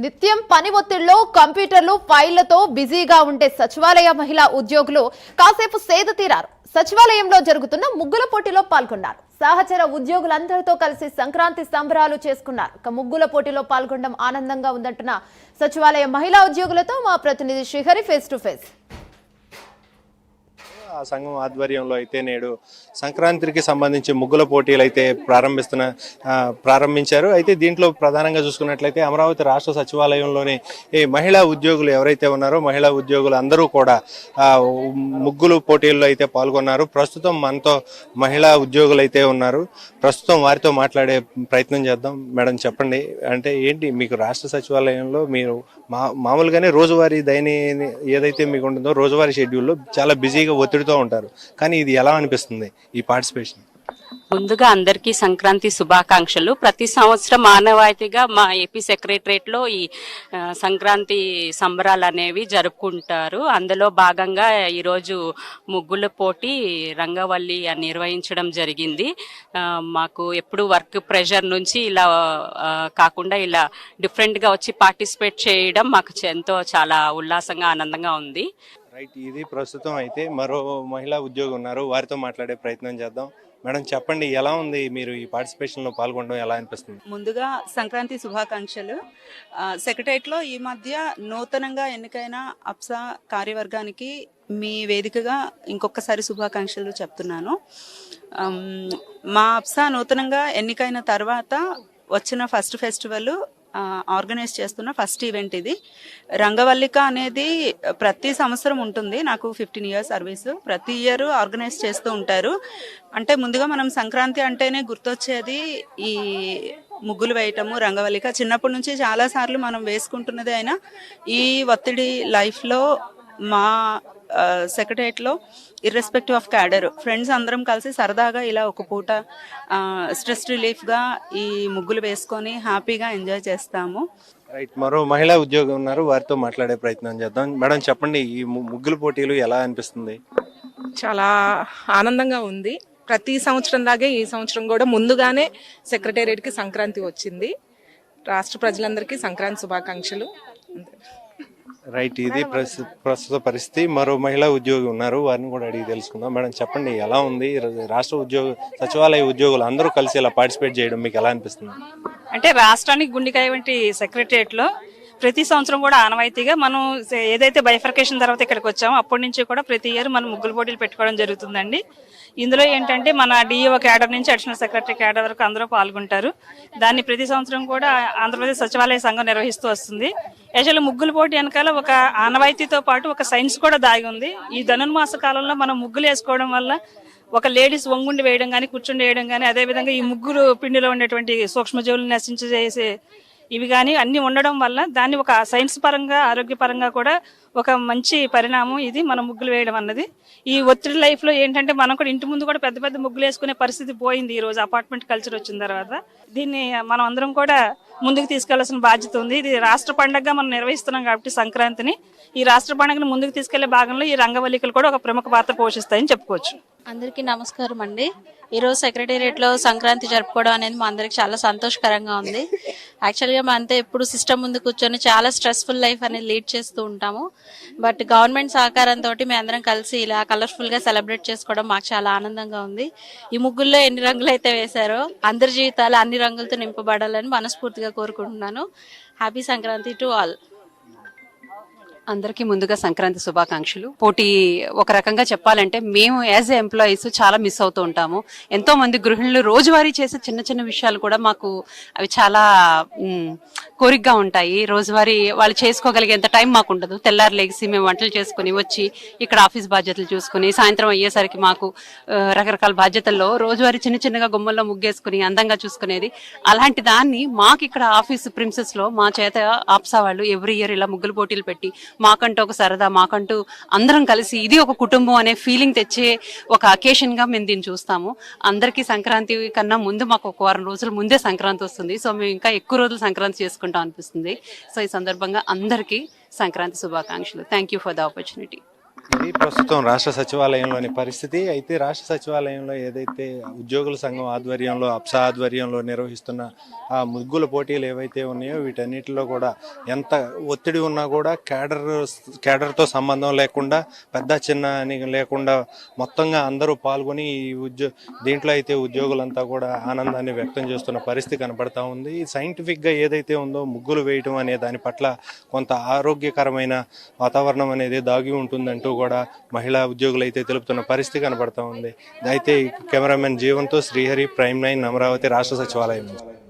నిత్యం పని ఒత్తిడిలో కంప్యూటర్లు ఫైళ్లతో బిజీగా ఉండే సచివాలయ మహిళా ఉద్యోగులు కాసేపు సేద తీరారు. సచివాలయంలో జరుగుతున్న ముగ్గుల పోటీలో పాల్గొన్నారు. సహచర ఉద్యోగులందరితో కలిసి సంక్రాంతి సంబరాలు చేసుకున్నారు. ముగ్గుల పోటీలో పాల్గొనడం ఆనందంగా ఉందంటున్న సచివాలయ మహిళా ఉద్యోగులతో మా ప్రతినిధి శ్రీహరి ఫేస్ టు ఫేస్. ఆ సంఘం ఆధ్వర్యంలో అయితే నేడు సంక్రాంతికి సంబంధించి ముగ్గుల పోటీలు అయితే ప్రారంభించారు. అయితే దీంట్లో ప్రధానంగా చూసుకున్నట్లయితే అమరావతి రాష్ట్ర సచివాలయంలోని ఈ మహిళా ఉద్యోగులు ఎవరైతే ఉన్నారో మహిళా ఉద్యోగులు అందరూ కూడా ముగ్గులు పోటీల్లో అయితే పాల్గొన్నారు. ప్రస్తుతం మనతో మహిళా ఉద్యోగులు అయితే ఉన్నారు. ప్రస్తుతం వారితో మాట్లాడే ప్రయత్నం చేద్దాం. మేడం చెప్పండి, అంటే ఏంటి మీకు రాష్ట్ర సచివాలయంలో మీరు మామూలుగానే రోజువారీ ఏదైతే మీకు ఉంటుందో రోజువారీ షెడ్యూల్లో చాలా బిజీగా ఒత్తిడితో ఉంటారు, కానీ ఇది ఎలా అనిపిస్తుంది ఈ పార్టిసిపేషన్? ముందుగా అందరికీ సంక్రాంతి శుభాకాంక్షలు. ప్రతి సంవత్సరం మానవాయితీగా మా ఏపీ సెక్రటరేట్ లో ఈ సంక్రాంతి సంబరాలు అనేవి జరుపుకుంటారు. అందులో భాగంగా ఈరోజు ముగ్గుల పోటీ రంగవల్లి నిర్వహించడం జరిగింది. మాకు ఎప్పుడు వర్క్ ప్రెషర్ నుంచి ఇలా కాకుండా ఇలా డిఫరెంట్ గా వచ్చి పార్టిసిపేట్ చేయడం మాకు ఎంతో చాలా ఉల్లాసంగా ఆనందంగా ఉంది. రైట్, ఇది ప్రస్తుతం అయితే మరో మహిళా ఉద్యోగి ఉన్నారు, వారితో మాట్లాడే ప్రయత్నం చేద్దాం. మేడం చెప్పండి, ఎలా ఉంది మీరు ఈ పార్టిసిపేషన్ లో పాల్గొనడం ఎలా అనిపిస్తుంది? ముందుగా సంక్రాంతి శుభాకాంక్షలు. సెక్రటరియట్ లో ఈ మధ్య నూతనంగా ఎన్నికైన అప్సా కార్యవర్గానికి మీ వేదికగా ఇంకొకసారి శుభాకాంక్షలు చెప్తున్నాను. మా అప్సా నూతనంగా ఎన్నికైన తర్వాత వచ్చిన ఫస్ట్ ఫెస్టివల్ ఆర్గనైజ్ చేస్తున్న ఫస్ట్ ఈవెంట్ ఇది. రంగవల్లిక అనేది ప్రతి సంవత్సరం ఉంటుంది. నాకు 15 ఇయర్స్ సర్వీస్. ప్రతి ఇయర్ ఆర్గనైజ్ చేస్తూ ఉంటారు. అంటే ముందుగా మనం సంక్రాంతి అంటేనే గుర్తొచ్చేది ఈ ముగ్గులు వేయటము, రంగవల్లిక. చిన్నప్పటి నుంచి చాలా సార్లు మనం వేసుకుంటున్నదే. అయినా ఈ ఒత్తిడి లైఫ్లో మా సెక్రటరియట్ లో ఇర్రెస్పెక్టివ్ ఆఫ్ క్యాడర్ ఫ్రెండ్స్ అందరం కలిసి సరదాగా ఇలా ఒక పూట స్ట్రెస్ రిలీఫ్ గా ఈ ముగ్గులు వేసుకొని హ్యాపీగా ఎంజాయ్ చేస్తాము. రైట్, మరో మహిళా ఉద్యోగం ఉన్నారు, వారితో మాట్లాడే ప్రయత్నం చేద్దాం. మేడం చెప్పండి, ఈ ముగ్గుల పోటీలు ఎలా అనిపిస్తుంది? చాలా ఆనందంగా ఉంది. ప్రతి సంవత్సరం లాగే ఈ సంవత్సరం కూడా ముందుగానే సెక్రటేరియట్ కి సంక్రాంతి వచ్చింది. రాష్ట్ర ప్రజలందరికీ సంక్రాంతి శుభాకాంక్షలు. రైట్, ఇది ప్రస్తుత పరిస్థితి. మరో మహిళా ఉద్యోగి ఉన్నారు, వారిని కూడా అడిగి తెలుసుకుందాం. మేడం చెప్పండి, ఎలా ఉంది రాష్ట్ర సచివాలయ ఉద్యోగులు అందరూ కలిసి ఇలా పార్టిసిపేట్ చేయడం మీకు ఎలా అనిపిస్తుంది? అంటే రాష్ట్రానికి గుండెకాయ వంటి సెక్రటరియట్ లో ప్రతి సంవత్సరం కూడా ఆనవాయితీగా మనం ఏదైతే బైఫర్కేషన్ తర్వాత ఇక్కడికి వచ్చామో అప్పటి నుంచి కూడా ప్రతి ఇయర్ మనం ముగ్గులు పోటీలు పెట్టుకోవడం జరుగుతుందండి. ఇందులో ఏంటంటే మన డిఈఓ క్యాడర్ నుంచి అడిషనల్ సెక్రటరీ క్యాడర్ వరకు అందరూ పాల్గొంటారు. దాన్ని ప్రతి సంవత్సరం కూడా ఆంధ్రప్రదేశ్ సచివాలయ సంఘం నిర్వహిస్తూ వస్తుంది. యాక్చువల్లీ ముగ్గుల పోటీ వెనకాల ఒక ఆనవాయితీతో పాటు ఒక సైన్స్ కూడా దాగి ఉంది. ఈ ధనుర్మాస కాలంలో మనం ముగ్గులు వేసుకోవడం వల్ల ఒక లేడీస్ వంగుండి వేయడం కానీ కూర్చుండి వేయడం కానీ, అదేవిధంగా ఈ ముగ్గురు పిండిలో ఉండేటువంటి సూక్ష్మజీవులను నశించేసే ఇవి కానీ అన్ని ఉండడం వల్ల దాన్ని ఒక సైన్స్ పరంగా ఆరోగ్యపరంగా కూడా ఒక మంచి పరిణామం ఇది మన ముగ్గులు వేయడం అన్నది. ఈ ఒత్తిడి లైఫ్ లో ఏంటంటే మనం కూడా ఇంటి ముందు కూడా పెద్ద పెద్ద ముగ్గులు వేసుకునే పరిస్థితి పోయింది ఈ రోజు అపార్ట్మెంట్ కల్చర్ వచ్చిన తర్వాత. దీన్ని మనం అందరం కూడా ముందుకు తీసుకెళ్లాల్సిన బాధ్యత ఉంది. ఇది రాష్ట్ర పండుగగా మనం నిర్వహిస్తున్నాం కాబట్టి సంక్రాంతిని ఈ రాష్ట్ర పండుగను ముందుకు తీసుకెళ్లే భాగంలో ఈ రంగవల్లికలు కూడా ఒక ప్రముఖ పాత్ర పోషిస్తాయని చెప్పుకోవచ్చు. అందరికీ నమస్కారం అండి. ఈరోజు సెక్రటేరియట్ లో సంక్రాంతి జరుపుకోవడం అనేది మా అందరికి చాలా సంతోషకరంగా ఉంది. యాక్చువల్గా మా అంతా ఎప్పుడు సిస్టమ్ ముందు కూర్చొని చాలా స్ట్రెస్ఫుల్ లైఫ్ అనేది లీడ్ చేస్తూ ఉంటాము. బట్ గవర్నమెంట్ సహకారంతో మేము అందరం కలిసి ఇలా కలర్ఫుల్ గా సెలబ్రేట్ చేసుకోవడం మాకు చాలా ఆనందంగా ఉంది. ఈ ముగ్గుల్లో ఎన్ని రంగులు అయితే వేశారో అందరి జీవితాలు అన్ని రంగులతో నింపబడాలని మనస్ఫూర్తిగా కోరుకుంటున్నాను. Happy Sankranti to all. అందరికీ ముందుగా సంక్రాంతి శుభాకాంక్షలు. పోటీ ఒక రకంగా చెప్పాలంటే మేము యాజ్ ఎంప్లాయీస్ చాలా మిస్ అవుతూ ఉంటాము. ఎంతో మంది గృహిణులు రోజువారీ చేసే చిన్న చిన్న విషయాలు కూడా మాకు అవి చాలా కోరికగా ఉంటాయి. రోజువారీ వాళ్ళు చేసుకోగలిగేంత టైం మాకు ఉండదు. తెల్లారు లేచి మేము వంటలు చేసుకుని వచ్చి ఇక్కడ ఆఫీస్ బాధ్యతలు చూసుకుని సాయంత్రం అయ్యేసరికి మాకు రకరకాల బాధ్యతల్లో రోజువారీ చిన్న చిన్నగా గుమ్మల్లో ముగ్గేసుకుని అందంగా చూసుకునేది. అలాంటి దాన్ని మాకు ఇక్కడ ఆఫీస్ ప్రిన్సెస్ లో మా చేత ఆప్సా వాళ్ళు ఎవ్రీ ఇయర్ ఇలా ముగ్గులు పోటీలు పెట్టి మాకంటూ ఒక సరదా, మాకంటూ అందరం కలిసి ఇది ఒక కుటుంబం అనే ఫీలింగ్ తెచ్చే ఒక అకేషన్ గా మేము దీన్ని చూస్తాము. అందరికీ సంక్రాంతి కన్నా ముందు మాకు ఒక వారం రోజుల ముందే సంక్రాంతి వస్తుంది. సో మేము ఇంకా ఎక్కువ రోజులు సంక్రాంతి చేసుకుంటాం అనిపిస్తుంది. సో ఈ సందర్భంగా అందరికీ సంక్రాంతి శుభాకాంక్షలు. Thank you for the opportunity. ఇది ప్రస్తుతం రాష్ట్ర సచివాలయంలోని పరిస్థితి. అయితే రాష్ట్ర సచివాలయంలో ఏదైతే ఉద్యోగుల సంఘం ఆధ్వర్యంలో అప్సా ఆధ్వర్యంలో నిర్వహిస్తున్న ఆ ముగ్గుల పోటీలు ఏవైతే ఉన్నాయో వీటన్నిటిలో కూడా ఎంత ఒత్తిడి ఉన్నా కూడా కేడర్తో సంబంధం లేకుండా పెద్ద చిన్న అని లేకుండా మొత్తంగా అందరూ పాల్గొని ఈ దీంట్లో అయితే ఉద్యోగులంతా కూడా ఆనందాన్ని వ్యక్తం చేస్తున్న పరిస్థితి కనబడతా ఉంది. సైంటిఫిక్గా ఏదైతే ఉందో ముగ్గులు వేయటం అనే దాని పట్ల కొంత ఆరోగ్యకరమైన వాతావరణం అనేది దాగి ఉంటుందంటూ కూడా మహిళా ఉద్యోగులు అయితే తెలుపుతున్న పరిస్థితి కనబడతా ఉంది. అయితే కెమెరామెన్ జీవన్తో శ్రీహరి, ప్రైమ్ 9 అమరావతి రాష్ట్ర సచివాలయం.